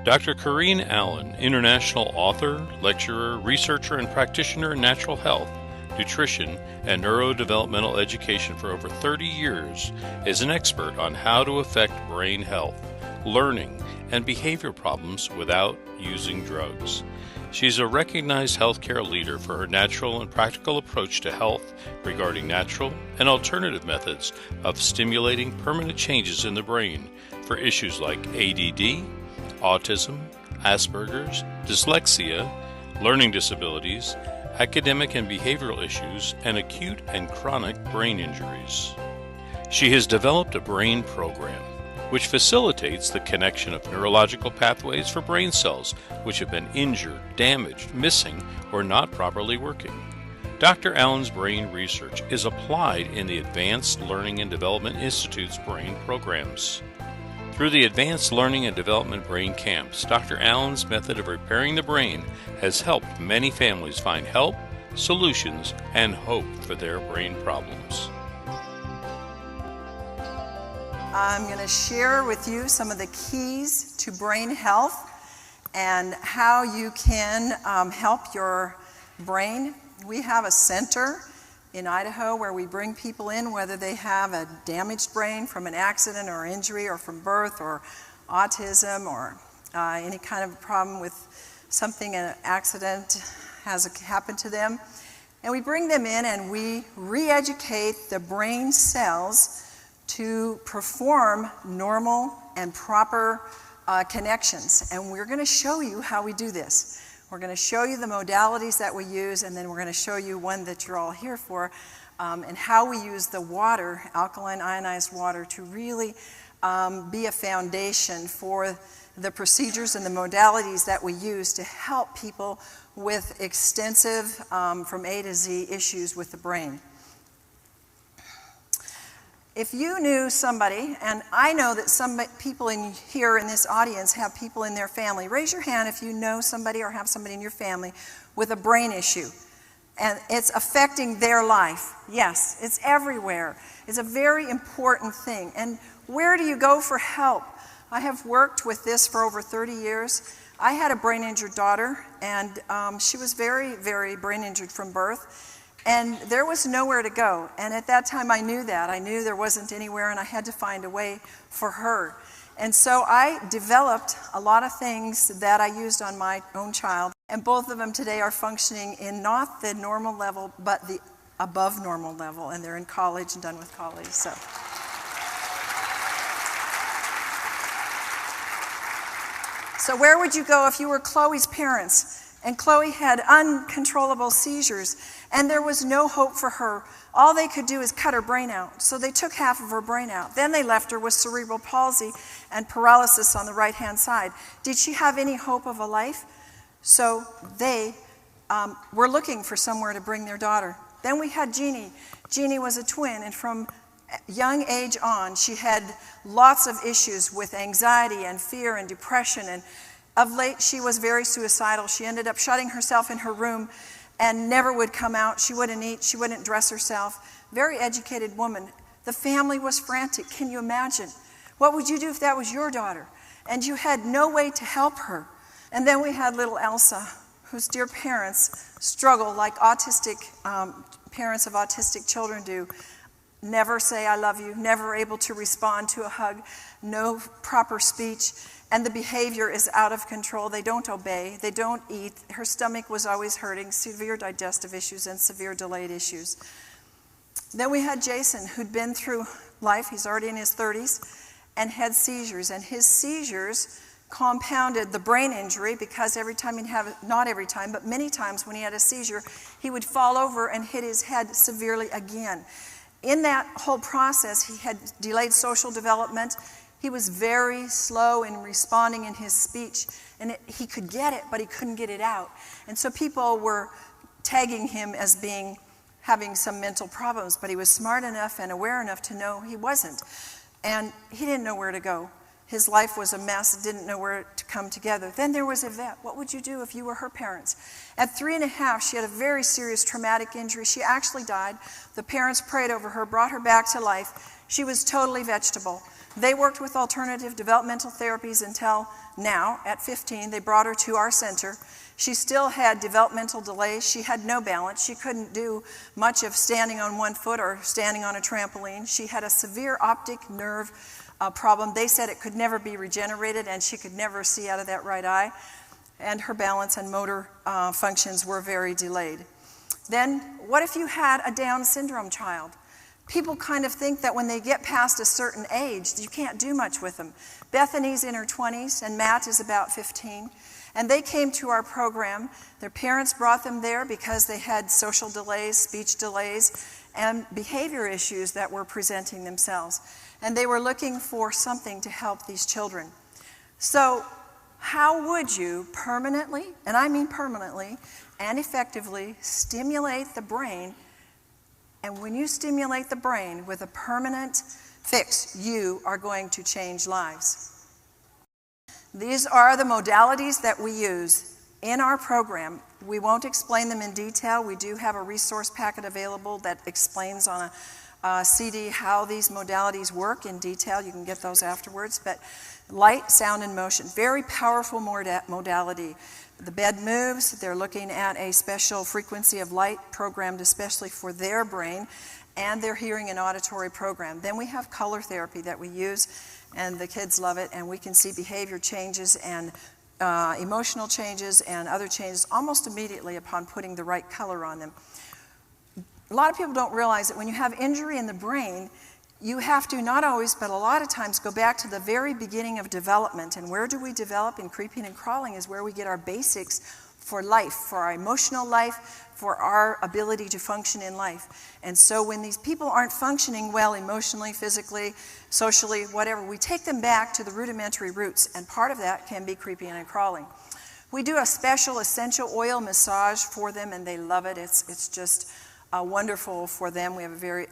Dr. Corrine Allen, international author, lecturer, researcher, and practitioner in natural health, nutrition, and neurodevelopmental education for over 30 years, is an expert on how to affect brain health, learning, and behavior problems without using drugs. She's a recognized healthcare leader for her natural and practical approach to health regarding natural and alternative methods of stimulating permanent changes in the brain for issues like ADD, autism, Asperger's, dyslexia, learning disabilities, academic and behavioral issues, and acute and chronic brain injuries. She has developed a brain program which facilitates the connection of neurological pathways for brain cells which have been injured, damaged, missing, or not properly working. Dr. Allen's brain research is applied in the Advanced Learning and Development Institute's brain programs. Through the Advanced Learning and Development Brain Camps, Dr. Allen's method of repairing the brain has helped many families find help, solutions, and hope for their brain problems. I'm going to share with you some of the keys to brain health and how you can help your brain. We have a center in Idaho where we bring people in whether they have a damaged brain from an accident or injury or from birth or autism or any kind of problem with something, an accident has happened to them. And we bring them in and we re-educate the brain cells to perform normal and proper connections. And we're going to show you how we do this. We're going to show you the modalities that we use, and then we're going to show you one that you're all here for, and how we use the water, alkaline ionized water, to really be a foundation for the procedures and the modalities that we use to help people with extensive, from A to Z, issues with the brain. If you knew somebody, and I know that some people here in this audience have people in their family, raise your hand if you know somebody or have somebody in your family with a brain issue and it's affecting their life. Yes, it's everywhere. It's a very important thing. And where do you go for help? I have worked with this for over 30 years. I had a brain injured daughter, and she was very, very brain injured from birth. And there was nowhere to go. And at that time I knew that. I knew there wasn't anywhere and I had to find a way for her. And so I developed a lot of things that I used on my own child. And both of them today are functioning in not the normal level, but the above normal level. And they're in college and done with college. So where would you go if you were Chloe's parents? And Chloe had uncontrollable seizures, and there was no hope for her. All they could do is cut her brain out. So they took half of her brain out. Then they left her with cerebral palsy and paralysis on the right-hand side. Did she have any hope of a life? So they were looking for somewhere to bring their daughter. Then we had Jeannie. Jeannie was a twin, and from young age on, she had lots of issues with anxiety and fear and depression, and of late, she was very suicidal. She ended up shutting herself in her room and never would come out. She wouldn't eat. She wouldn't dress herself. Very educated woman. The family was frantic. Can you imagine? What would you do if that was your daughter? And you had no way to help her. And then we had little Elsa, whose dear parents struggle like autistic parents of autistic children do. Never say I love you, never able to respond to a hug, no proper speech. And the behavior is out of control. They don't obey. They don't eat. Her stomach was always hurting, severe digestive issues and severe delayed issues. Then we had Jason, who'd been through life. He's already in his 30s and had seizures. And his seizures compounded the brain injury because every time he'd have, not every time, but many times when he had a seizure, he would fall over and hit his head severely again. In that whole process, he had delayed social development. He was very slow in responding in his speech, and he could get it, but he couldn't get it out. And so people were tagging him as having some mental problems, but he was smart enough and aware enough to know he wasn't. And he didn't know where to go. His life was a mess, didn't know where to come together. Then there was Yvette. What would you do if you were her parents? At 3.5, she had a very serious traumatic injury. She actually died. The parents prayed over her, brought her back to life. She was totally vegetable. They worked with alternative developmental therapies until now, at 15. They brought her to our center. She still had developmental delays. She had no balance. She couldn't do much of standing on one foot or standing on a trampoline. She had a severe optic nerve problem. They said it could never be regenerated, and she could never see out of that right eye. And her balance and motor functions were very delayed. Then, what if you had a Down syndrome child? People kind of think that when they get past a certain age, you can't do much with them. Bethany's in her 20s, and Matt is about 15. And they came to our program. Their parents brought them there because they had social delays, speech delays, and behavior issues that were presenting themselves. And they were looking for something to help these children. So, how would you permanently, and I mean permanently, and effectively stimulate the brain? And when you stimulate the brain with a permanent fix, you are going to change lives. These are the modalities that we use in our program. We won't explain them in detail. We do have a resource packet available that explains on a CD how these modalities work in detail. You can get those afterwards. But light, sound, and motion, very powerful modality. The bed moves. They're looking at a special frequency of light programmed especially for their brain, and they're hearing an auditory program. Then we have color therapy that we use, and the kids love it, and we can see behavior changes and emotional changes and other changes almost immediately upon putting the right color on them. A lot of people don't realize that when you have injury in the brain, you have to, not always, but a lot of times, go back to the very beginning of development. And where do we develop? In creeping and crawling is where we get our basics for life, for our emotional life, for our ability to function in life. And so when these people aren't functioning well emotionally, physically, socially, whatever, we take them back to the rudimentary roots, and part of that can be creeping and crawling. We do a special essential oil massage for them, and they love it. It's just wonderful for them. We have a very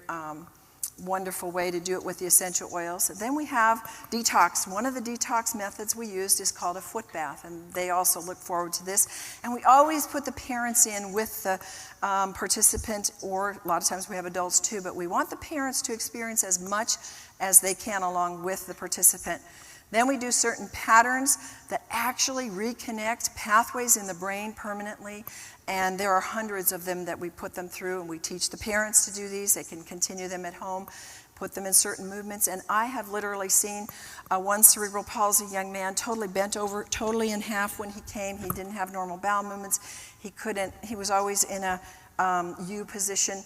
wonderful way to do it with the essential oils. Then we have detox. One of the detox methods we used is called a foot bath, and they also look forward to this. And we always put the parents in with the participant, or a lot of times we have adults too, but we want the parents to experience as much as they can along with the participant. Then we do certain patterns that actually reconnect pathways in the brain permanently, and there are hundreds of them that we put them through, and we teach the parents to do these. They can continue them at home, put them in certain movements, and I have literally seen one cerebral palsy young man totally bent over, totally in half when he came. He didn't have normal bowel movements. He was always in a U position.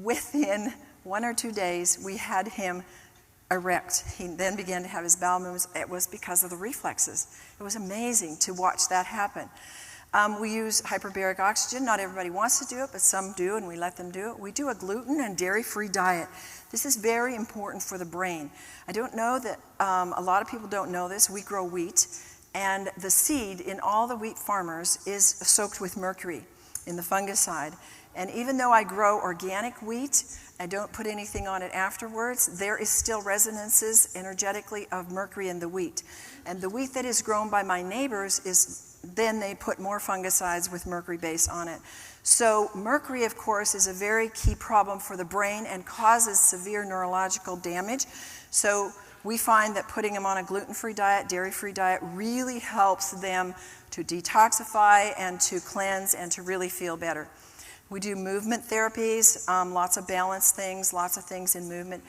Within 1 or 2 days, we had him erect. He then began to have his bowel movements. It was because of the reflexes. It was amazing to watch that happen. We use hyperbaric oxygen. Not everybody wants to do it, but some do, and we let them do it. We do a gluten and dairy-free diet. This is very important for the brain. I don't know that a lot of people don't know this. We grow wheat, and the seed in all the wheat farmers is soaked with mercury in the fungicide. And even though I grow organic wheat, I don't put anything on it afterwards, there is still resonances energetically of mercury in the wheat. And the wheat that is grown by my neighbors then they put more fungicides with mercury base on it. So mercury, of course, is a very key problem for the brain and causes severe neurological damage. So we find that putting them on a gluten-free diet, dairy-free diet, really helps them to detoxify and to cleanse and to really feel better. We do movement therapies, lots of balance things, lots of things in movement.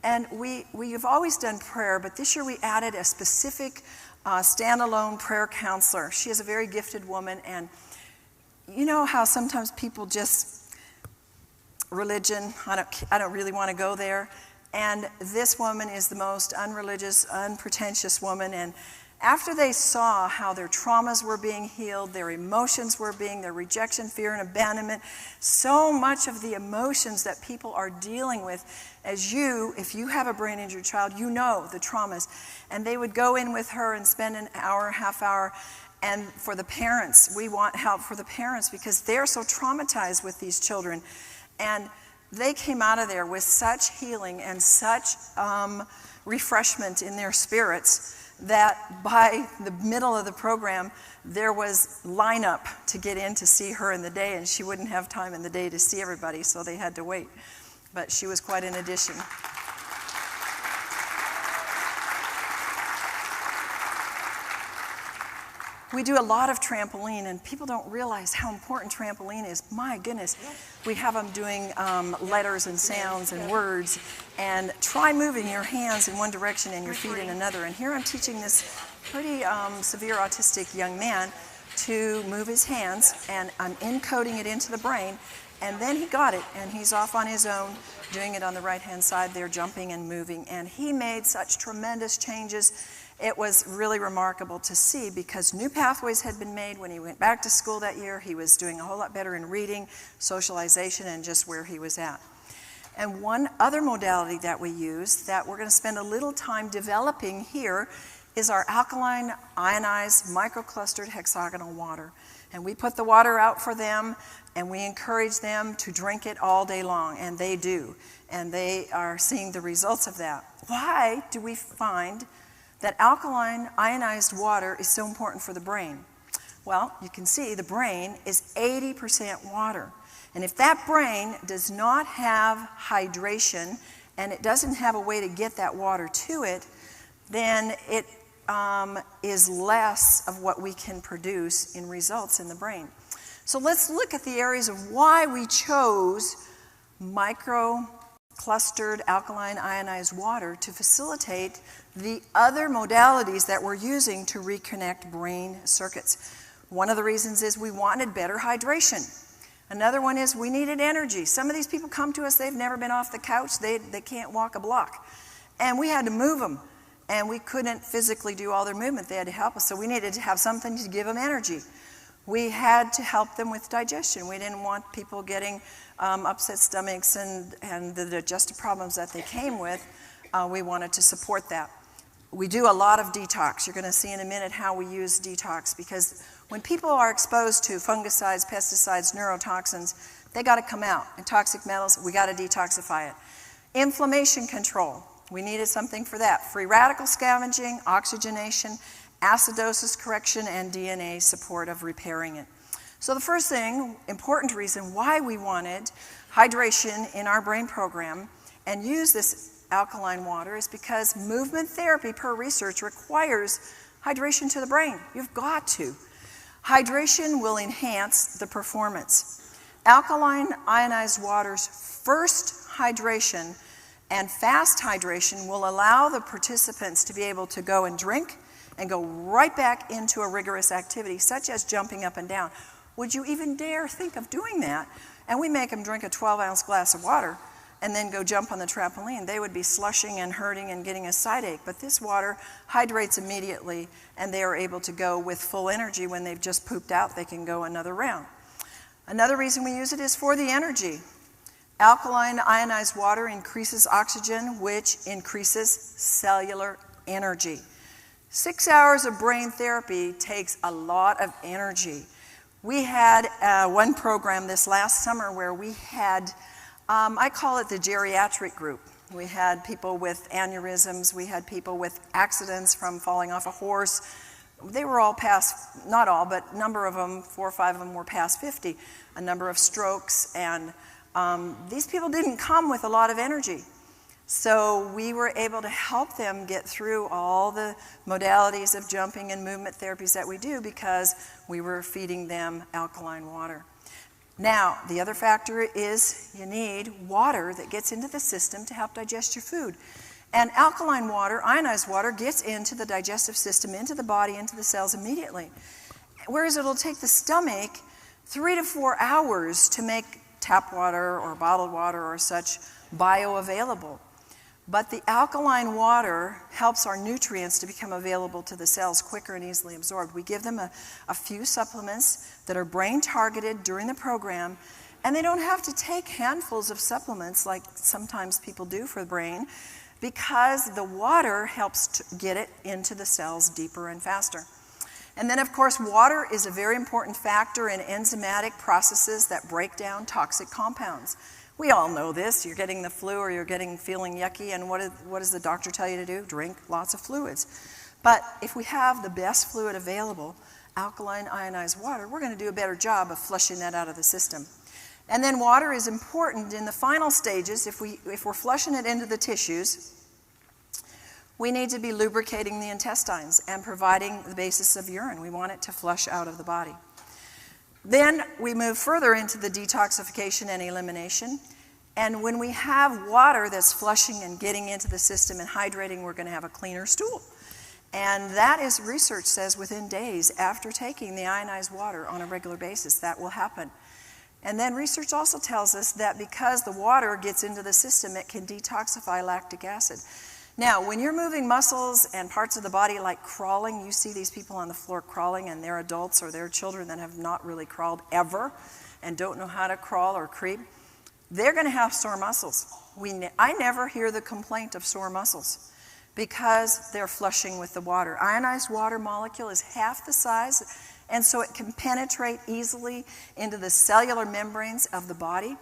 And we've always done prayer, but this year we added a specific standalone prayer counselor. She is a very gifted woman, and you know how sometimes people just, religion, I don't really want to go there. And this woman is the most unreligious, unpretentious woman, and after they saw how their traumas were being healed, their emotions were their rejection, fear, and abandonment, so much of the emotions that people are dealing with, if you have a brain-injured child, you know the traumas. And they would go in with her and spend an hour, half hour, and for the parents, we want help for the parents because they're so traumatized with these children. And they came out of there with such healing and such refreshment in their spirits that by the middle of the program, there was lineup to get in to see her in the day, and she wouldn't have time in the day to see everybody, so they had to wait. But she was quite an addition. We do a lot of trampoline, and people don't realize how important trampoline is. My goodness. We have them doing letters and sounds and words. And try moving your hands in one direction and your feet in another. And here I'm teaching this pretty severe autistic young man to move his hands, and I'm encoding it into the brain. And then he got it, and he's off on his own, doing it on the right-hand side there, jumping and moving. And he made such tremendous changes. It was really remarkable to see, because new pathways had been made when he went back to school that year. He was doing a whole lot better in reading, socialization, and just where he was at. And one other modality that we use that we're going to spend a little time developing here is our alkaline ionized microclustered hexagonal water. And we put the water out for them, and we encourage them to drink it all day long, and they do. And they are seeing the results of that. Why do we find that alkaline ionized water is so important for the brain? Well, you can see the brain is 80% water. And if that brain does not have hydration, and it doesn't have a way to get that water to it, then it is less of what we can produce in results in the brain. So let's look at the areas of why we chose micro-clustered alkaline ionized water to facilitate the other modalities that we're using to reconnect brain circuits. One of the reasons is we wanted better hydration. Another one is we needed energy. Some of these people come to us, they've never been off the couch, they can't walk a block. And we had to move them. And we couldn't physically do all their movement. They had to help us. So we needed to have something to give them energy. We had to help them with digestion. We didn't want people getting upset stomachs and the digestive problems that they came with. We wanted to support that. We do a lot of detox. You're going to see in a minute how we use detox, because when people are exposed to fungicides, pesticides, neurotoxins, they got to come out. And toxic metals, we got to detoxify it. Inflammation control. We needed something for that. Free radical scavenging, oxygenation, acidosis correction, and DNA support of repairing it. So the first thing, important reason why we wanted hydration in our brain program and use this alkaline water is because movement therapy, per research, requires hydration to the brain. You've got to. Hydration will enhance the performance. Alkaline ionized water's first hydration and fast hydration will allow the participants to be able to go and drink and go right back into a rigorous activity, such as jumping up and down. Would you even dare think of doing that? And we make them drink a 12-ounce glass of water and then go jump on the trampoline. They would be slushing and hurting and getting a side ache. But this water hydrates immediately, and they are able to go with full energy. When they've just pooped out, they can go another round. Another reason we use it is for the energy. Alkaline ionized water increases oxygen, which increases cellular energy. 6 hours of brain therapy takes a lot of energy. We had one program this last summer where we had, I call it the geriatric group. We had people with aneurysms, we had people with accidents from falling off a horse. They were all past, not all, but a number of them, 4 or 5 of them were past 50. A number of strokes, and these people didn't come with a lot of energy. So we were able to help them get through all the modalities of jumping and movement therapies that we do because we were feeding them alkaline water. Now, the other factor is you need water that gets into the system to help digest your food. And alkaline water, ionized water, gets into the digestive system, into the body, into the cells immediately. Whereas it'll take the stomach 3 to 4 hours to make tap water or bottled water or such bioavailable. But the alkaline water helps our nutrients to become available to the cells quicker and easily absorbed. We give them a few supplements that are brain targeted during the program, and they don't have to take handfuls of supplements like sometimes people do for the brain, because the water helps to get it into the cells deeper and faster. And then, of course, water is a very important factor in enzymatic processes that break down toxic compounds. We all know this. You're getting the flu or you're feeling yucky, and what does the doctor tell you to do? Drink lots of fluids. But if we have the best fluid available, alkaline ionized water, we're going to do a better job of flushing that out of the system. And then water is important in the final stages. If we're flushing it into the tissues, We need to be lubricating the intestines and providing the basis of urine. We want it to flush out of the body. Then we move further into the detoxification and elimination. And when we have water that's flushing and getting into the system and hydrating, we're going to have a cleaner stool. And that is, research says, within days after taking the ionized water on a regular basis, that will happen. And then research also tells us that because the water gets into the system, it can detoxify lactic acid. Now, when you're moving muscles and parts of the body like crawling, you see these people on the floor crawling, and they're adults or they're children that have not really crawled ever and don't know how to crawl or creep, they're going to have sore muscles. I never hear the complaint of sore muscles because they're flushing with the water. Ionized water molecule is half the size, and so it can penetrate easily into the cellular membranes of the body.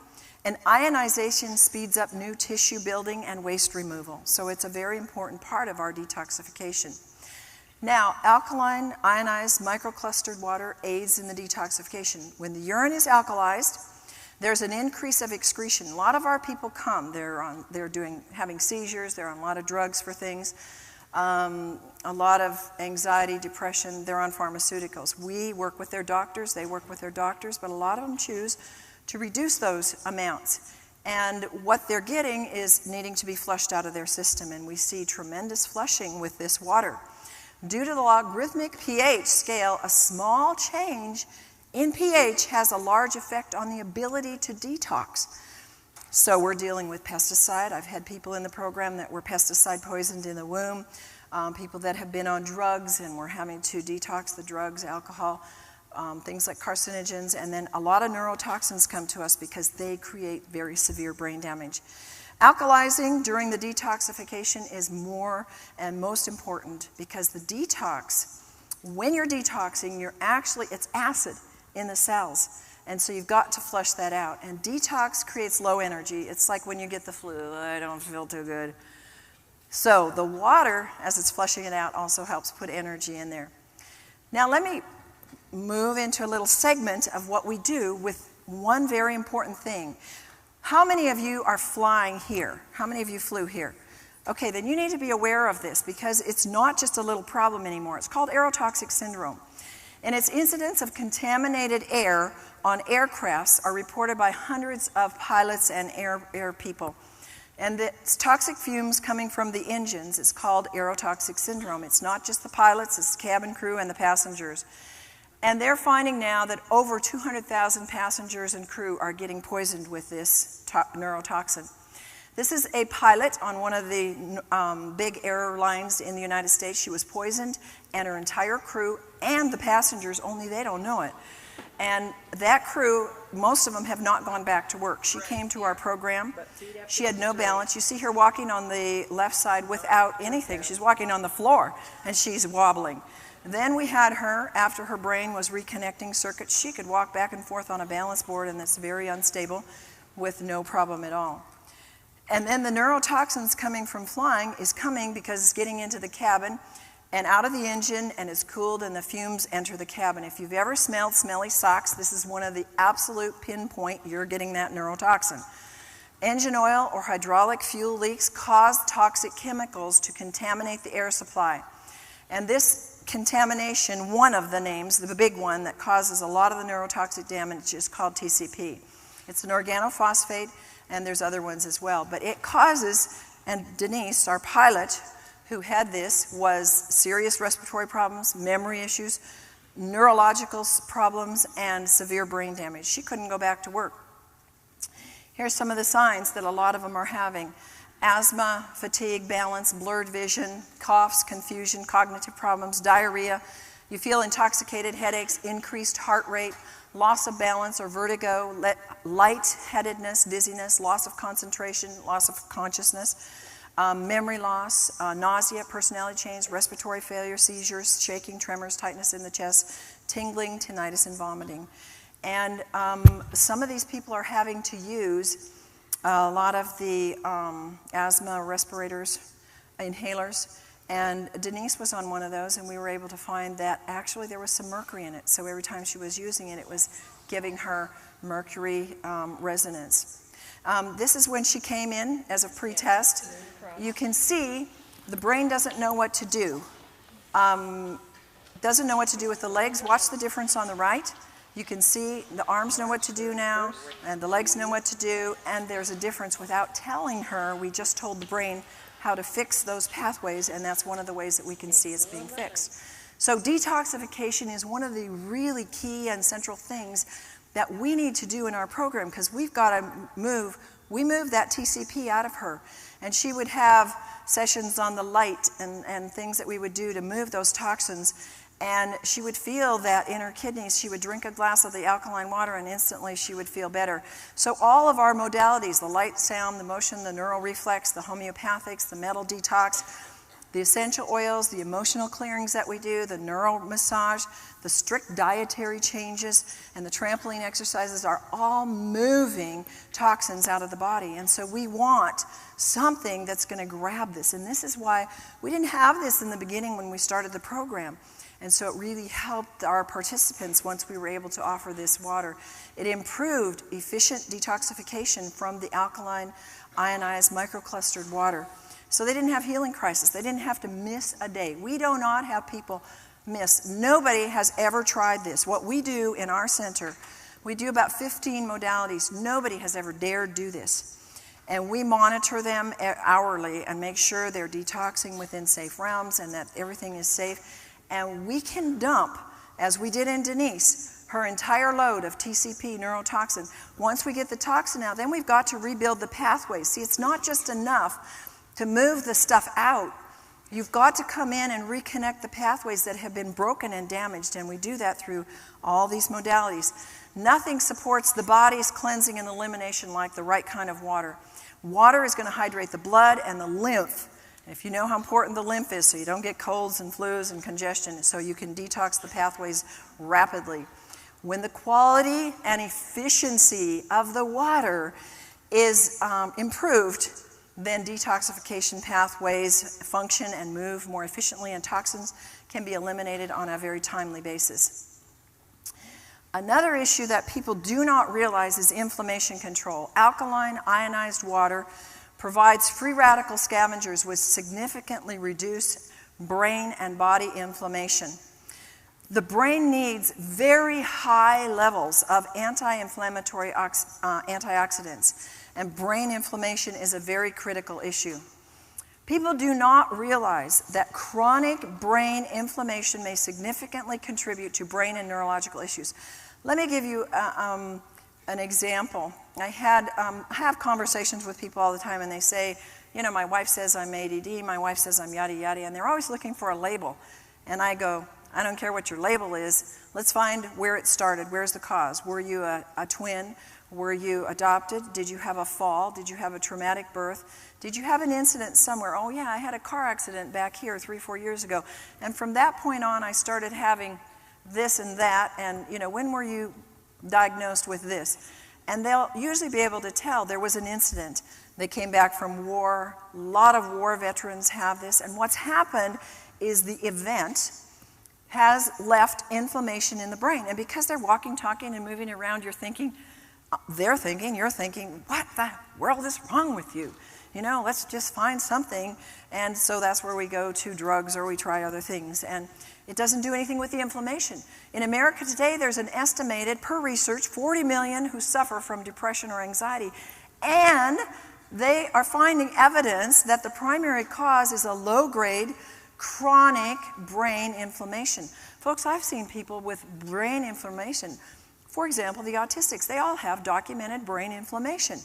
And ionization speeds up new tissue building and waste removal. So it's a very important part of our detoxification. Now, alkaline, ionized, microclustered water aids in the detoxification. When the urine is alkalized, there's an increase of excretion. A lot of our people come, having seizures, they're on a lot of drugs for things, a lot of anxiety, depression, they're on pharmaceuticals. We work with their doctors, they work with their doctors, but a lot of them choose to reduce those amounts. And what they're getting is needing to be flushed out of their system, and we see tremendous flushing with this water. Due to the logarithmic pH scale, a small change in pH has a large effect on the ability to detox. So we're dealing with pesticide. I've had people in the program that were pesticide poisoned in the womb, people that have been on drugs and we're having to detox the drugs, alcohol, things like carcinogens, and then a lot of neurotoxins come to us because they create very severe brain damage. Alkalizing during the detoxification is more and most important because the detox, when you're detoxing, it's acid in the cells. And so you've got to flush that out. And detox creates low energy. It's like when you get the flu, I don't feel too good. So the water, as it's flushing it out, also helps put energy in there. Now let me move into a little segment of what we do with one very important thing. How many of you are flying here? How many of you flew here? Okay, then you need to be aware of this because it's not just a little problem anymore. It's called aerotoxic syndrome. And its incidents of contaminated air on aircrafts are reported by hundreds of pilots and air people. And it's toxic fumes coming from the engines. It's called aerotoxic syndrome. It's not just the pilots, it's the cabin crew and the passengers. And they're finding now that over 200,000 passengers and crew are getting poisoned with this neurotoxin. This is a pilot on one of the big airlines in the United States. She was poisoned, and her entire crew and the passengers, only they don't know it. And that crew, most of them have not gone back to work. She came to our program. She had no balance. You see her walking on the left side without anything. She's walking on the floor, and she's wobbling. Then we had her, after her brain was reconnecting circuits, she could walk back and forth on a balance board, and that's very unstable with no problem at all. And then the neurotoxins coming from flying is coming because it's getting into the cabin and out of the engine, and it's cooled, and the fumes enter the cabin. If you've ever smelled smelly socks, this is one of the absolute pinpoint you're getting that neurotoxin. Engine oil or hydraulic fuel leaks cause toxic chemicals to contaminate the air supply. And this contamination, one of the names, the big one that causes a lot of the neurotoxic damage is called TCP. It's an organophosphate, and there's other ones as well. But it causes, and Denise, our pilot, who had this, was serious respiratory problems, memory issues, neurological problems, and severe brain damage. She couldn't go back to work. Here's some of the signs that a lot of them are having. Asthma, fatigue, balance, blurred vision, coughs, confusion, cognitive problems, diarrhea. You feel intoxicated, headaches, increased heart rate, loss of balance or vertigo, lightheadedness, dizziness, loss of concentration, loss of consciousness, memory loss, nausea, personality change, respiratory failure, seizures, shaking, tremors, tightness in the chest, tingling, tinnitus, and vomiting. And some of these people are having to use a lot of the asthma respirators, inhalers, and Denise was on one of those, and we were able to find that actually there was some mercury in it. So every time she was using it, it was giving her mercury resonance. This is when she came in as a pre-test. You can see the brain doesn't know what to do. Doesn't know what to do with the legs. Watch the difference on the right. You can see the arms know what to do now, and the legs know what to do, and there's a difference without telling her. We just told the brain how to fix those pathways, and that's one of the ways that we can see it's being fixed. So detoxification is one of the really key and central things that we need to do in our program, because we've got to we moved that TCP out of her, and she would have sessions on the light and things that we would do to move those toxins. And she would feel that in her kidneys. She would drink a glass of the alkaline water and instantly she would feel better. So all of our modalities, the light, sound, the motion, the neural reflex, the homeopathics, the metal detox, the essential oils, the emotional clearings that we do, the neural massage, the strict dietary changes, and the trampoline exercises are all moving toxins out of the body. And so we want something that's going to grab this. And this is why we didn't have this in the beginning when we started the program. And so it really helped our participants once we were able to offer this water. It improved efficient detoxification from the alkaline, ionized, microclustered water. So they didn't have healing crisis. They didn't have to miss a day. We do not have people miss. Nobody has ever tried this. What we do in our center, we do about 15 modalities. Nobody has ever dared do this. And we monitor them hourly and make sure they're detoxing within safe realms and that everything is safe. And we can dump, as we did in Denise, her entire load of TCP neurotoxin. Once we get the toxin out, then we've got to rebuild the pathways. See, it's not just enough to move the stuff out. You've got to come in and reconnect the pathways that have been broken and damaged, and we do that through all these modalities. Nothing supports the body's cleansing and elimination like the right kind of water. Water is going to hydrate the blood and the lymph. If you know how important the lymph is, so you don't get colds and flus and congestion, so you can detox the pathways rapidly. When the quality and efficiency of the water is improved, then detoxification pathways function and move more efficiently, and toxins can be eliminated on a very timely basis. Another issue that people do not realize is inflammation control. Alkaline, ionized water provides free radical scavengers which significantly reduce brain and body inflammation. The brain needs very high levels of anti-inflammatory antioxidants, and brain inflammation is a very critical issue. People do not realize that chronic brain inflammation may significantly contribute to brain and neurological issues. Let me give you an example. I have conversations with people all the time, and they say, you know, my wife says I'm ADD, my wife says I'm yada yada, and they're always looking for a label. And I go, I don't care what your label is, let's find where it started, where's the cause? Were you a twin? Were you adopted? Did you have a fall? Did you have a traumatic birth? Did you have an incident somewhere? Oh yeah, I had a car accident back here 3-4 years ago. And from that point on, I started having this and that, and you know, when were you diagnosed with this? And they'll usually be able to tell there was an incident. They came back from war. A lot of war veterans have this. And what's happened is the event has left inflammation in the brain. And because they're walking, talking, and moving around, you're thinking, what the world is wrong with you? You know, let's just find something. And so that's where we go to drugs or we try other things. And it doesn't do anything with the inflammation. In America today, there's an estimated, per research, 40 million who suffer from depression or anxiety. And they are finding evidence that the primary cause is a low-grade chronic brain inflammation. Folks, I've seen people with brain inflammation. For example, the autistics, they all have documented brain inflammation.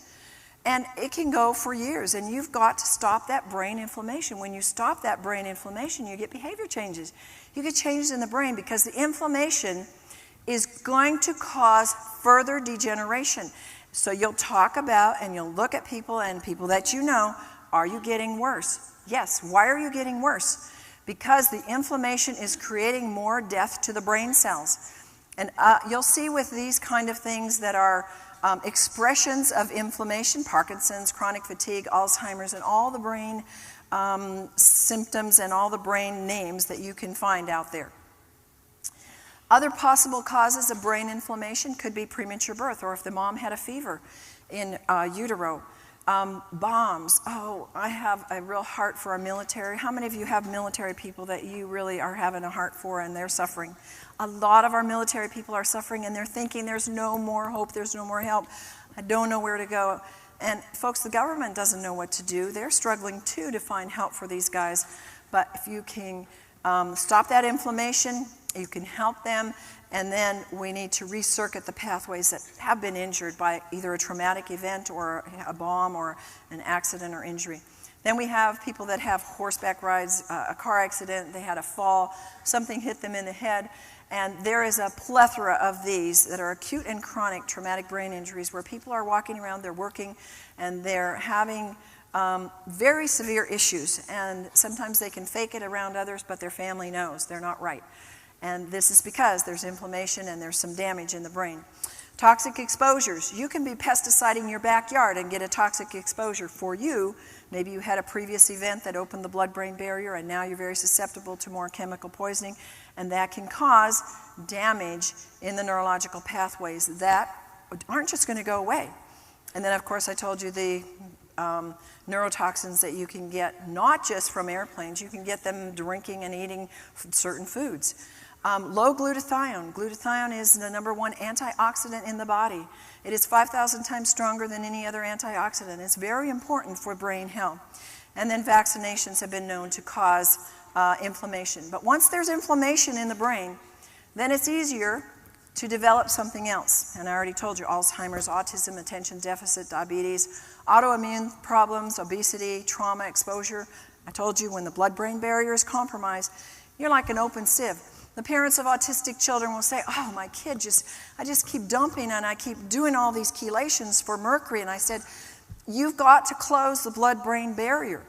And it can go for years, and you've got to stop that brain inflammation. When you stop that brain inflammation, you get behavior changes. You get changes in the brain because the inflammation is going to cause further degeneration. So you'll talk about and you'll look at people and people that you know, are you getting worse? Yes. Why are you getting worse? Because the inflammation is creating more death to the brain cells. And you'll see with these kind of things that are expressions of inflammation, Parkinson's, chronic fatigue, Alzheimer's, and all the brain symptoms and all the brain names that you can find out there. Other possible causes of brain inflammation could be premature birth, or if the mom had a fever in utero. Bombs. Oh, I have a real heart for our military. How many of you have military people that you really are having a heart for and they're suffering? A lot of our military people are suffering and they're thinking there's no more hope, there's no more help. I don't know where to go. And folks, the government doesn't know what to do. They're struggling too to find help for these guys. But if you can stop that inflammation, you can help them. And then we need to recircuit the pathways that have been injured by either a traumatic event or a bomb or an accident or injury. Then we have people that have horseback rides, a car accident, they had a fall, something hit them in the head. And there is a plethora of these that are acute and chronic traumatic brain injuries where people are walking around, they're working, and they're having very severe issues. And sometimes they can fake it around others, but their family knows they're not right. And this is because there's inflammation and there's some damage in the brain. Toxic exposures. You can be pesticiding your backyard and get a toxic exposure for you. Maybe you had a previous event that opened the blood-brain barrier and now you're very susceptible to more chemical poisoning, and that can cause damage in the neurological pathways that aren't just going to go away. And then, of course, I told you the neurotoxins that you can get not just from airplanes, you can get them drinking and eating certain foods. Low glutathione. Glutathione is the #1 antioxidant in the body. It is 5,000 times stronger than any other antioxidant. It's very important for brain health. And then vaccinations have been known to cause inflammation. But once there's inflammation in the brain, then it's easier to develop something else. And I already told you, Alzheimer's, autism, attention deficit, diabetes, autoimmune problems, obesity, trauma, exposure. I told you when the blood-brain barrier is compromised, you're like an open sieve. The parents of autistic children will say, oh, my kid, I just keep dumping and I keep doing all these chelations for mercury. And I said, you've got to close the blood-brain barrier.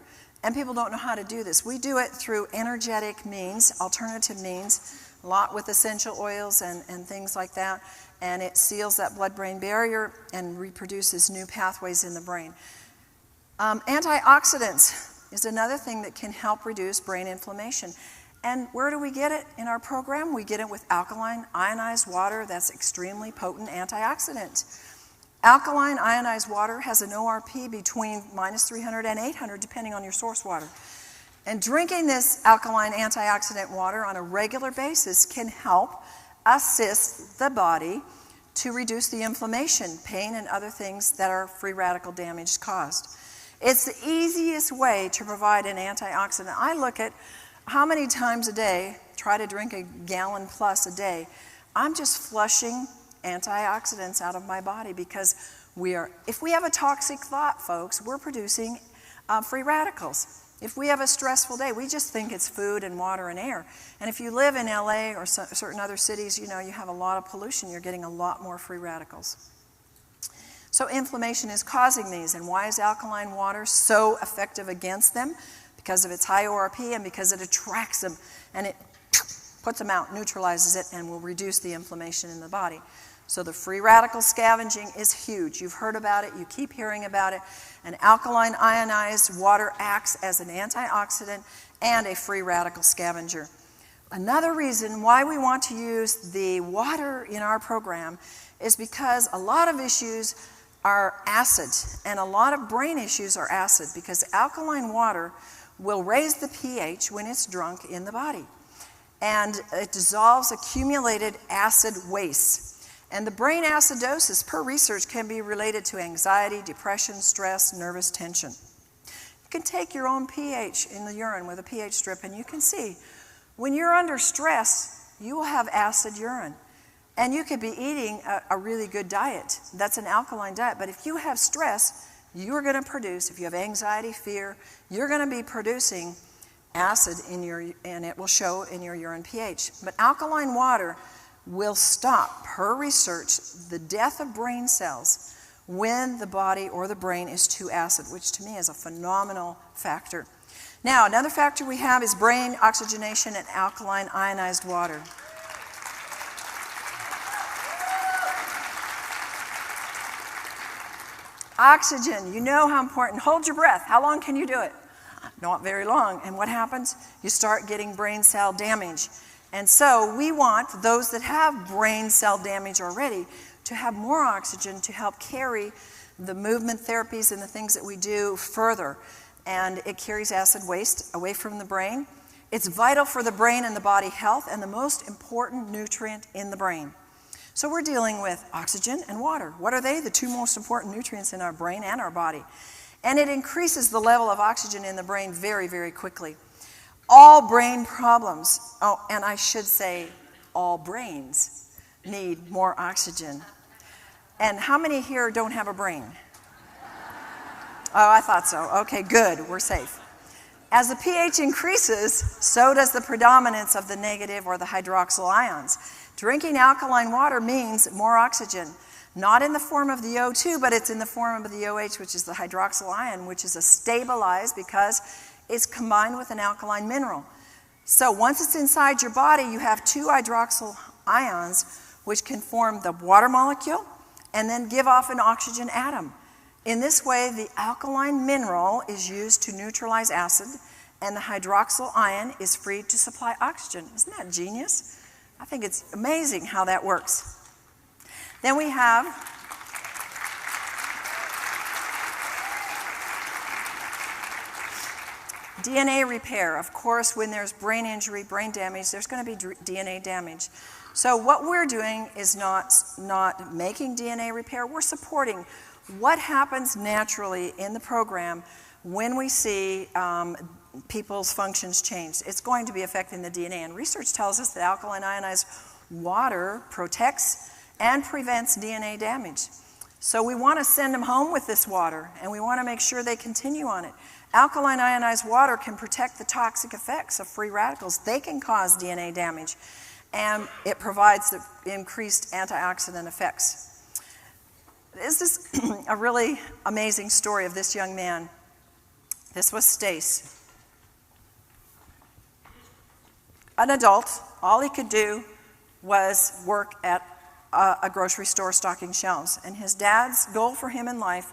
And people don't know how to do this. We do it through energetic means, alternative means, a lot with essential oils and things like that. And it seals that blood-brain barrier and reproduces new pathways in the brain. Antioxidants is another thing that can help reduce brain inflammation. And where do we get it in our program? We get it with alkaline ionized water. That's extremely potent antioxidant. Alkaline ionized water has an ORP between -300 and 800, depending on your source water. And drinking this alkaline antioxidant water on a regular basis can help assist the body to reduce the inflammation, pain, and other things that are free radical damage caused. It's the easiest way to provide an antioxidant. I look at how many times a day, try to drink a gallon plus a day. I'm just flushing antioxidants out of my body because if we have a toxic thought, folks, we're producing free radicals. If we have a stressful day, we just think it's food and water and air. And if you live in LA or certain other cities, you have a lot of pollution, you're getting a lot more free radicals. So inflammation is causing these. And why is alkaline water so effective against them? Because of its high ORP and because it attracts them and it puts them out, neutralizes it, and will reduce the inflammation in the body. So the free radical scavenging is huge. You've heard about it. You keep hearing about it. And alkaline ionized water acts as an antioxidant and a free radical scavenger. Another reason why we want to use the water in our program is because a lot of issues are acid, and a lot of brain issues are acid because alkaline water will raise the pH when it's drunk in the body. And it dissolves accumulated acid waste. And the brain acidosis, per research, can be related to anxiety, depression, stress, nervous tension. You can take your own pH in the urine with a pH strip and you can see when you're under stress, you will have acid urine. And you could be eating a really good diet. That's an alkaline diet. But if you have stress, you're going to produce, if you have anxiety, fear, you're going to be producing acid and it will show in your urine pH. But alkaline water will stop, per research, the death of brain cells when the body or the brain is too acid, which to me is a phenomenal factor. Now, another factor we have is brain oxygenation and alkaline ionized water. Oxygen, you know how important. Hold your breath. How long can you do it? Not very long. And what happens? You start getting brain cell damage. And so we want those that have brain cell damage already to have more oxygen to help carry the movement therapies and the things that we do further. And it carries acid waste away from the brain. It's vital for the brain and the body health and the most important nutrient in the brain. So we're dealing with oxygen and water. What are they? The two most important nutrients in our brain and our body. And it increases the level of oxygen in the brain very, very quickly. All brain problems, oh, and I should say all brains need more oxygen. And how many here don't have a brain? Oh, I thought so. Okay, good. We're safe. As the pH increases, so does the predominance of the negative or the hydroxyl ions. Drinking alkaline water means more oxygen. Not in the form of the O2, but it's in the form of the OH, which is the hydroxyl ion, which is a stabilized because it's combined with an alkaline mineral. So once it's inside your body, you have two hydroxyl ions, which can form the water molecule and then give off an oxygen atom. In this way, the alkaline mineral is used to neutralize acid, and the hydroxyl ion is free to supply oxygen. Isn't that genius? I think it's amazing how that works. Then we have DNA repair. Of course, when there's brain injury, brain damage, there's going to be DNA damage. So what we're doing is not making DNA repair. We're supporting what happens naturally in the program when we see people's functions change. It's going to be affecting the DNA. And research tells us that alkaline ionized water protects and prevents DNA damage. So we want to send them home with this water, and we want to make sure they continue on it. Alkaline ionized water can protect the toxic effects of free radicals. They can cause DNA damage, and it provides the increased antioxidant effects. This is a really amazing story of this young man. This was Stace. An adult, all he could do was work at a grocery store stocking shelves. And his dad's goal for him in life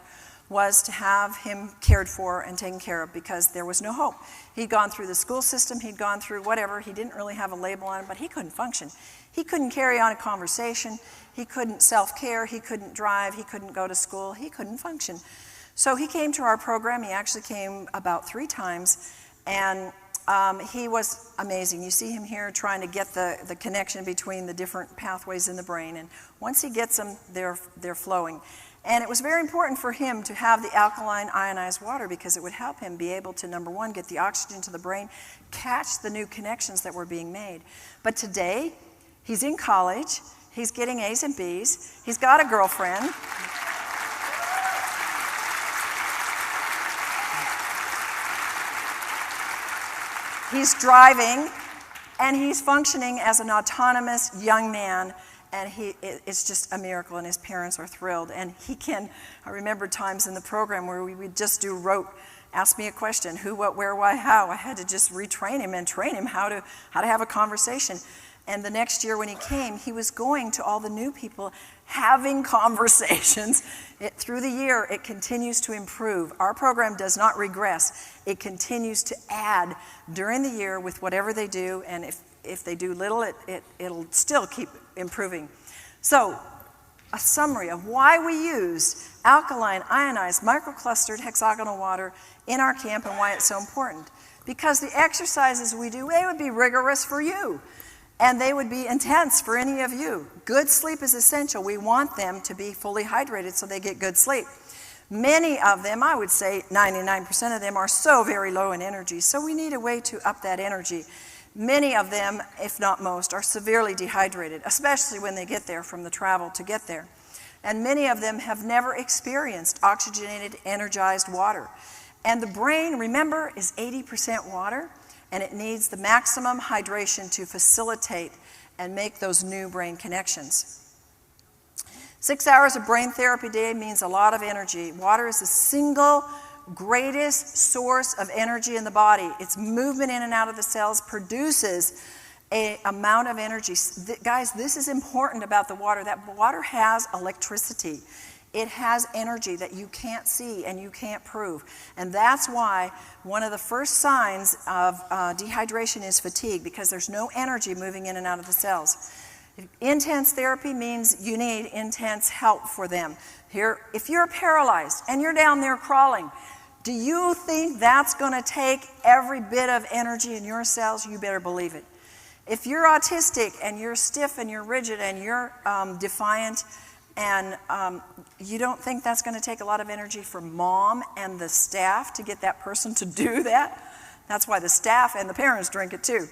was to have him cared for and taken care of because there was no hope. He'd gone through the school system, he'd gone through whatever, he didn't really have a label on him, but he couldn't function. He couldn't carry on a conversation, he couldn't self-care, he couldn't drive, he couldn't go to school, he couldn't function. So he came to our program. He actually came about 3 times, and he was amazing. You see him here trying to get the connection between the different pathways in the brain, and once he gets them, they're flowing. And it was very important for him to have the alkaline ionized water because it would help him be able to, number one, get the oxygen to the brain, catch the new connections that were being made. But today, he's in college, he's getting A's and B's, he's got a girlfriend. He's driving, and he's functioning as an autonomous young man, and it's just a miracle, and his parents are thrilled. And I remember times in the program where we would just do rote, ask me a question, who, what, where, why, how. I had to just retrain him and train him how to have a conversation. And the next year when he came, he was going to all the new people, having conversations. Through the year, it continues to improve. Our program does not regress. It continues to add during the year with whatever they do, and if they do little, it'll still keep improving. So, a summary of why we use alkaline, ionized, microclustered hexagonal water in our camp and why it's so important. Because the exercises we do, they would be rigorous for you. And they would be intense for any of you. Good sleep is essential. We want them to be fully hydrated so they get good sleep. Many of them, I would say 99% of them, are so very low in energy, so we need a way to up that energy. Many of them, if not most, are severely dehydrated, especially when they get there from the travel to get there. And many of them have never experienced oxygenated, energized water. And the brain, remember, is 80% water, and it needs the maximum hydration to facilitate and make those new brain connections. 6 hours of brain therapy a day means a lot of energy. Water is the single greatest source of energy in the body. Its movement in and out of the cells produces an amount of energy. Guys, this is important about the water. That water has electricity. It has energy that you can't see and you can't prove. And that's why one of the first signs of dehydration is fatigue, because there's no energy moving in and out of the cells. Intense therapy means you need intense help for them. Here, if you're paralyzed and you're down there crawling, do you think that's going to take every bit of energy in your cells? You better believe it. If you're autistic and you're stiff and you're rigid and you're defiant and you don't think that's going to take a lot of energy from mom and the staff to get that person to do that, that's why the staff and the parents drink it too.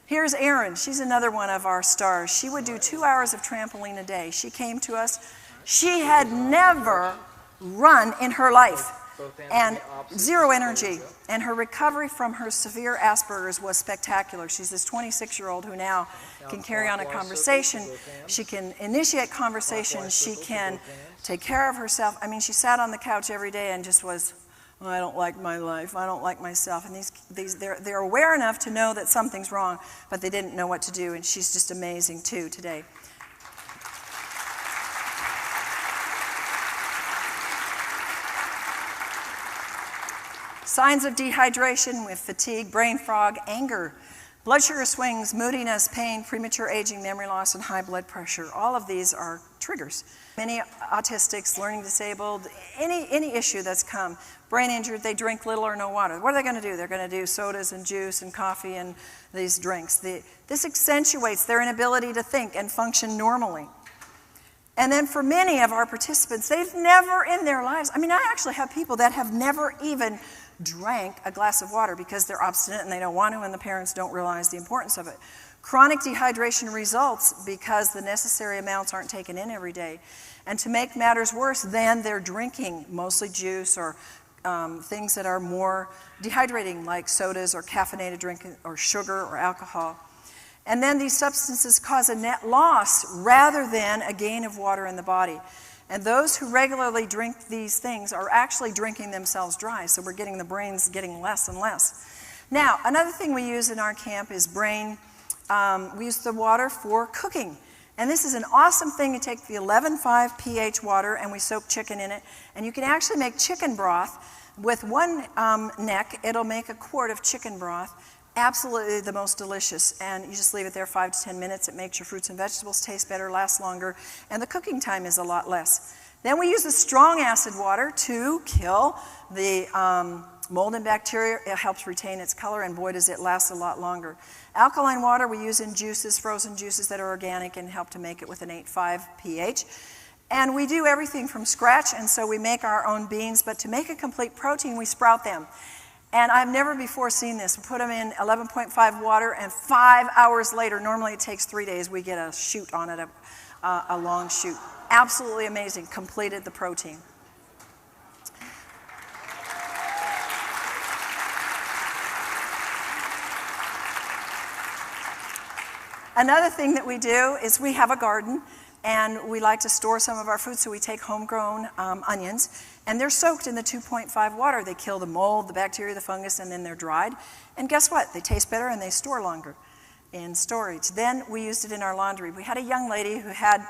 Here's Erin. She's another one of our stars. She would do 2 hours of trampoline a day. She came to us. She had never run in her life and zero energy. And her recovery from her severe Asperger's was spectacular. She's this 26-year-old who now can carry on a conversation. She can initiate conversation. She can take care of herself. I mean, she sat on the couch every day and just was, oh, I don't like my life, I don't like myself. And they're aware enough to know that something's wrong, but they didn't know what to do, and she's just amazing too today. Signs of dehydration with fatigue, brain fog, anger, blood sugar swings, moodiness, pain, premature aging, memory loss, and high blood pressure. All of these are triggers. Many autistics, learning disabled, any issue that's come, brain injured, they drink little or no water. What are they going to do? They're going to do sodas and juice and coffee and these drinks. This accentuates their inability to think and function normally. And then for many of our participants, they've never in their lives, I mean, I actually have people that have never even drank a glass of water because they're obstinate and they don't want to, and the parents don't realize the importance of it. Chronic dehydration results because the necessary amounts aren't taken in every day. And to make matters worse, then they're drinking mostly juice or things that are more dehydrating, like sodas or caffeinated drinking or sugar or alcohol. And then these substances cause a net loss rather than a gain of water in the body. And those who regularly drink these things are actually drinking themselves dry, so we're getting the brains getting less and less. Now, another thing we use in our camp is we use the water for cooking. And this is an awesome thing. You take the 11.5 pH water and we soak chicken in it, and you can actually make chicken broth. With one neck, it'll make a quart of chicken broth. Absolutely the most delicious, and you just leave it there 5 to 10 minutes. It makes your fruits and vegetables taste better, last longer, and the cooking time is a lot less. Then we use the strong acid water to kill the mold and bacteria. It helps retain its color, and boy does it last a lot longer. Alkaline water we use in juices, frozen juices that are organic and help to make it with an 8.5 pH. And we do everything from scratch, and so we make our own beans, but to make a complete protein, we sprout them. And I've never before seen this. We put them in 11.5 water, and 5 hours later, normally it takes 3 days, we get a shoot on it, a long shoot. Absolutely amazing. Completed the protein. Another thing that we do is we have a garden, and we like to store some of our food, so we take homegrown onions, and they're soaked in the 2.5 water. They kill the mold, the bacteria, the fungus, and then they're dried. And guess what? They taste better and they store longer in storage. Then we used it in our laundry. We had a young lady who had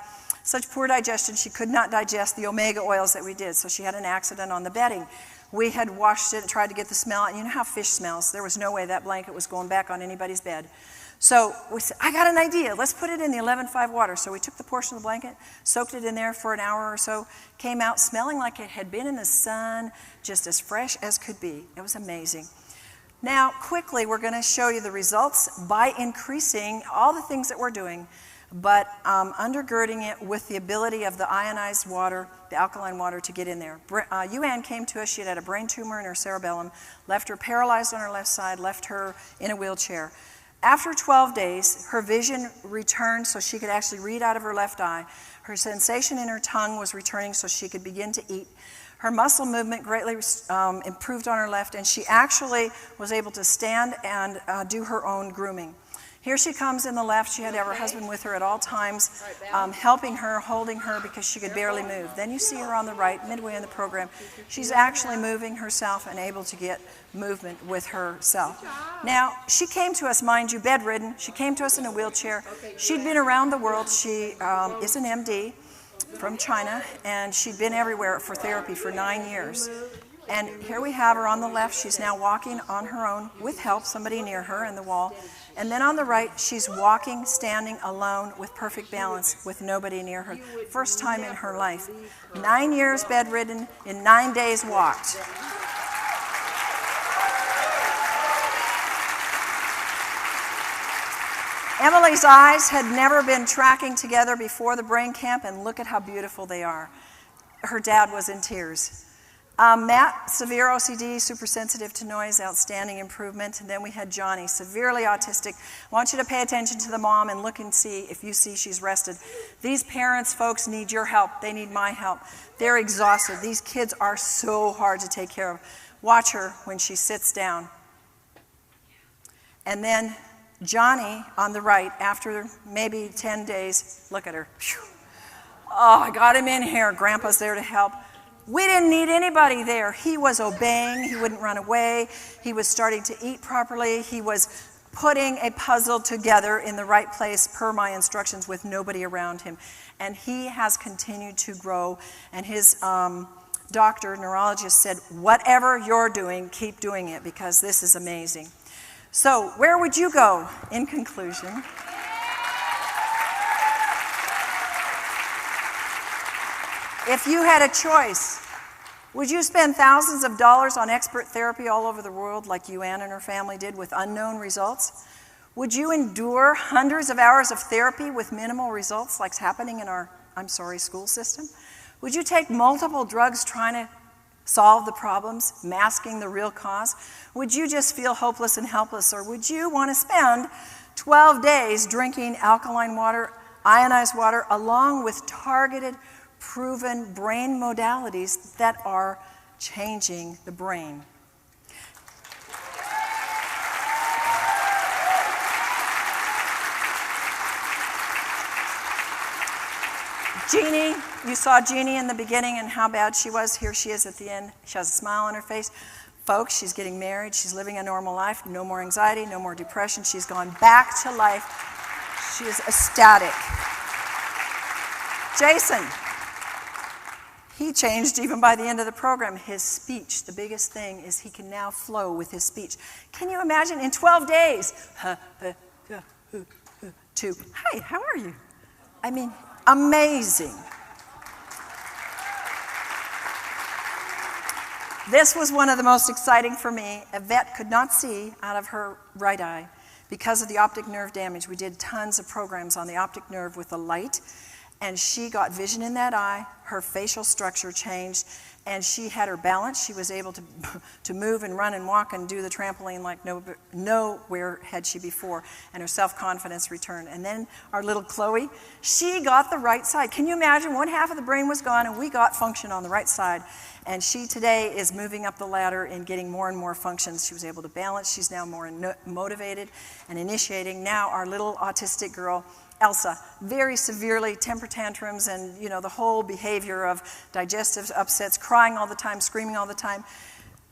such poor digestion, she could not digest the omega oils that we did, so she had an accident on the bedding. We had washed it and tried to get the smell out, and you know how fish smells. There was no way that blanket was going back on anybody's bed. So we said, I got an idea. Let's put it in the 11.5 water. So we took the portion of the blanket, soaked it in there for an hour or so, came out smelling like it had been in the sun, just as fresh as could be. It was amazing. Now, quickly, we're going to show you the results by increasing all the things that we're doing, but undergirding it with the ability of the ionized water, the alkaline water, to get in there. Yuan came to us. She had a brain tumor in her cerebellum, left her paralyzed on her left side, left her in a wheelchair. After 12 days, her vision returned so she could actually read out of her left eye. Her sensation in her tongue was returning so she could begin to eat. Her muscle movement greatly improved on her left, and she actually was able to stand and do her own grooming. Here she comes in the left. She had to have her husband with her at all times, helping her, holding her because she could barely move. Then you see her on the right, midway in the program. She's actually moving herself and able to get movement with herself. Now, she came to us, mind you, bedridden. She came to us in a wheelchair. She'd been around the world. She is an MD from China, and she'd been everywhere for therapy for 9 years. And here we have her on the left. She's now walking on her own with help, somebody near her in the wall. And then on the right, she's walking, standing alone with perfect balance, with nobody near her. First time in her life. 9 years bedridden, in 9 days walked. Emily's eyes had never been tracking together before the brain camp, and look at how beautiful they are. Her dad was in tears. Matt, severe OCD, super sensitive to noise, outstanding improvement. And then we had Johnny, severely autistic. I want you to pay attention to the mom and look and see if you see she's rested. These parents, folks, need your help. They need my help. They're exhausted. These kids are so hard to take care of. Watch her when she sits down. And then Johnny on the right, after maybe 10 days, look at her. Whew. Oh, I got him in here. Grandpa's there to help. We didn't need anybody there. He was obeying. He wouldn't run away. He was starting to eat properly. He was putting a puzzle together in the right place per my instructions with nobody around him. And he has continued to grow. And his doctor, neurologist, said, whatever you're doing, keep doing it, because this is amazing. So where would you go in conclusion? If you had a choice, would you spend thousands of dollars on expert therapy all over the world like Ann and her family did with unknown results? Would you endure hundreds of hours of therapy with minimal results like's happening in our, school system? Would you take multiple drugs trying to solve the problems, masking the real cause? Would you just feel hopeless and helpless, or would you want to spend 12 days drinking alkaline water, ionized water, along with targeted, proven brain modalities that are changing the brain? Jeannie, you saw Jeannie in the beginning and how bad she was. Here she is at the end. She has a smile on her face. Folks, she's getting married. She's living a normal life. No more anxiety, no more depression. She's gone back to life. She is ecstatic. Jason, he changed even by the end of the program. His speech, the biggest thing is he can now flow with his speech. Can you imagine in 12 days? To, hi, how are you? I mean, amazing. This was one of the most exciting for me. Yvette could not see out of her right eye because of the optic nerve damage. We did tons of programs on the optic nerve with the light, and she got vision in that eye. Her facial structure changed, and she had her balance. She was able to move and run and walk and do the trampoline like nowhere had she before, and her self-confidence returned. And then our little Chloe, she got the right side. Can you imagine? One half of the brain was gone, and we got function on the right side. And she today is moving up the ladder and getting more and more functions. She was able to balance. She's now more motivated and initiating. Now our little autistic girl, Elsa, very severely temper tantrums and the whole behavior of digestive upsets, crying all the time, screaming all the time.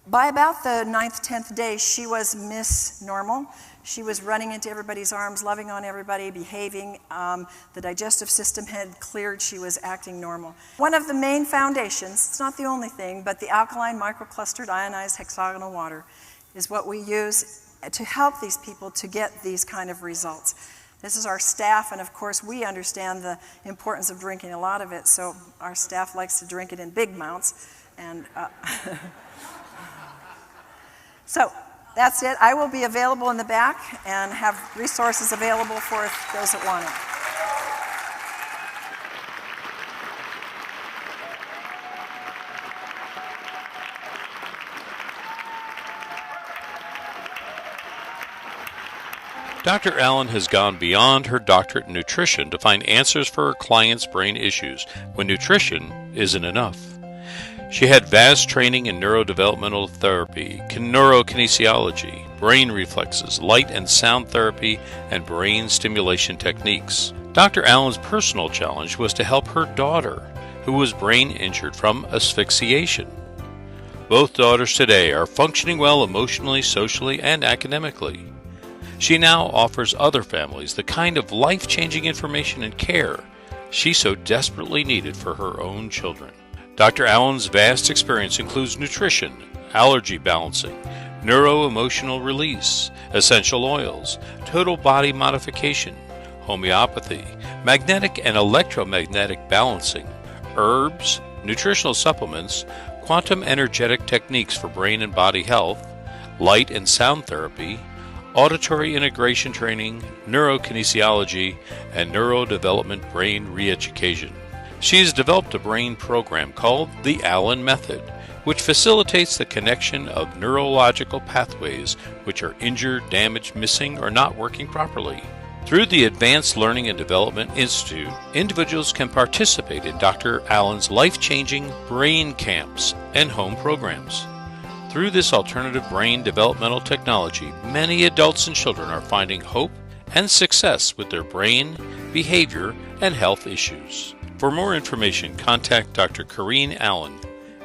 By about the 9th, 10th day, she was Miss Normal. She was running into everybody's arms, loving on everybody, behaving. The digestive system had cleared. She was acting normal. One of the main foundations, it's not the only thing, but the alkaline microclustered ionized hexagonal water is what we use to help these people to get these kind of results. This is our staff, and of course we understand the importance of drinking a lot of it, so our staff likes to drink it in big amounts. And so that's it. I will be available in the back and have resources available for those that want it. Dr. Allen has gone beyond her doctorate in nutrition to find answers for her clients' brain issues when nutrition isn't enough. She had vast training in neurodevelopmental therapy, neurokinesiology, brain reflexes, light and sound therapy, and brain stimulation techniques. Dr. Allen's personal challenge was to help her daughter, who was brain injured from asphyxiation. Both daughters today are functioning well emotionally, socially, and academically. She now offers other families the kind of life-changing information and care she so desperately needed for her own children. Dr. Allen's vast experience includes nutrition, allergy balancing, neuro-emotional release, essential oils, total body modification, homeopathy, magnetic and electromagnetic balancing, herbs, nutritional supplements, quantum energetic techniques for brain and body health, light and sound therapy, auditory integration training, neurokinesiology, and neurodevelopment brain re-education. She has developed a brain program called the Allen Method, which facilitates the connection of neurological pathways which are injured, damaged, missing, or not working properly. Through the Advanced Learning and Development Institute, individuals can participate in Dr. Allen's life-changing brain camps and home programs. Through this alternative brain developmental technology, many adults and children are finding hope and success with their brain, behavior, and health issues. For more information, contact Dr. Corrine Allen,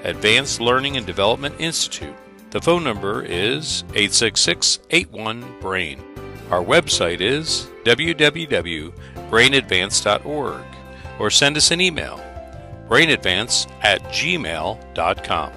Advanced Learning and Development Institute. The phone number is 866-81-BRAIN. Our website is www.brainadvance.org, or send us an email, brainadvance@gmail.com.